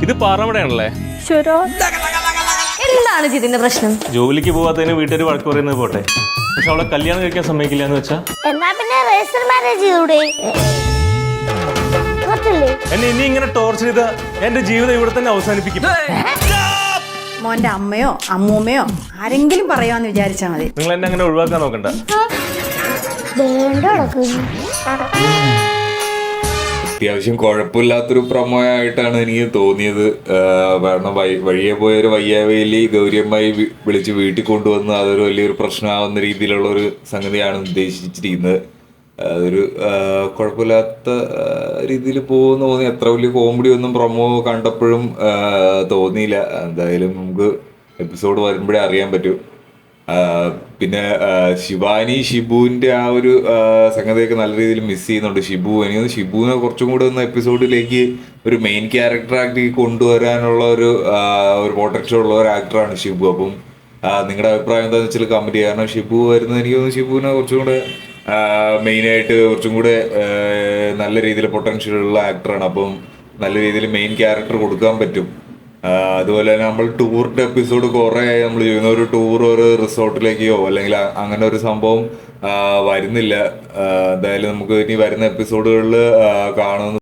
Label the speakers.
Speaker 1: ഇത് പാറമടയാണല്ലേ?
Speaker 2: എന്താണ് ജിതിന്റെ പ്രശ്നം?
Speaker 1: ജോലിക്ക് പോവാത്തതിന് വീട്ടുകാർ വഴക്ക് പറയുന്നത് പോട്ടെ, പക്ഷെ അവളെ കല്യാണം കഴിക്കാൻ സമ്മതിക്കില്ല എന്ന് വെച്ചാ
Speaker 3: എന്നാ പിന്നെ രജിസ്റ്റർ മാരേജ് ചെയ്തൂടെ?
Speaker 1: എന്നെ ഇനി ഇങ്ങനെ ടോർച്ചർ ചെയ്ത എന്റെ ജീവിതം ഇവിടെ തന്നെ അവസാനിപ്പിക്കും.
Speaker 4: മോന്റെ അമ്മയോ അമ്മൂമ്മയോ ആരെങ്കിലും പറയാന്ന് വിചാരിച്ചാ മതി.
Speaker 1: നിങ്ങൾ എന്നെ അങ്ങനെ ഒഴിവാക്കാൻ നോക്കണ്ട.
Speaker 5: അത്യാവശ്യം കുഴപ്പമില്ലാത്തൊരു പ്രമോയായിട്ടാണ് എനിക്ക് തോന്നിയത്. കാരണം വഴിയെ പോയൊരു വയ്യാവേലി ഗൗരിയമ്മായി വിളിച്ച് വീട്ടിൽ കൊണ്ടുവന്ന് അതൊരു വലിയൊരു പ്രശ്നമാവുന്ന രീതിയിലുള്ള ഒരു സംഗതിയാണ് ഉദ്ദേശിച്ചിരിക്കുന്നത്. അതൊരു കുഴപ്പമില്ലാത്ത രീതിയിൽ പോകുമെന്ന് തോന്നി. അത്ര വലിയ കോമഡി ഒന്നും പ്രൊമോ കണ്ടപ്പോഴും തോന്നിയില്ല. എന്തായാലും നമുക്ക് എപ്പിസോഡ് വരുമ്പോഴേ അറിയാൻ പറ്റൂ. പിന്നെ ശിവാനി ഷിബുവിൻ്റെ ആ ഒരു സംഗതിയൊക്കെ നല്ല രീതിയിൽ മിസ് ചെയ്യുന്നുണ്ട്. എനിക്ക് ഷിബുവിനെ കുറച്ചും കൂടെ ഒന്ന് എപ്പിസോഡിലേക്ക് ഒരു മെയിൻ ക്യാരക്ടർ ആക്കി കൊണ്ടുവരാനുള്ള ഒരു പൊട്ടൻഷ്യൽ ഉള്ള ഒരു ആക്ടറാണ് ഷിബു. അപ്പം നിങ്ങളുടെ അഭിപ്രായം എന്താണെന്ന് വെച്ചാൽ കമൻറ്റ് ചെയ്യുക. കാരണം ഷിബു വരുന്നത് എനിക്ക് തോന്നുന്നു ഷിബുവിനെ കുറച്ചും കൂടെ മെയിനായിട്ട് കുറച്ചും കൂടെ നല്ല രീതിയിൽ പൊട്ടൻഷ്യൽ ഉള്ള ആക്ടറാണ്. അപ്പം നല്ല രീതിയിൽ മെയിൻ ക്യാരക്ടർ കൊടുക്കാൻ പറ്റും. അതുപോലെ തന്നെ നമ്മൾ ടൂറിൻ്റെ എപ്പിസോഡ് കുറേ നമ്മൾ ചെയ്യുന്ന ഒരു ടൂർ ഒരു റിസോർട്ടിലേക്കോ അല്ലെങ്കിൽ അങ്ങനെ ഒരു സംഭവം വരുന്നില്ല. എന്തായാലും നമുക്ക് ഇനി വരുന്ന എപ്പിസോഡുകളിൽ കാണുമെന്ന്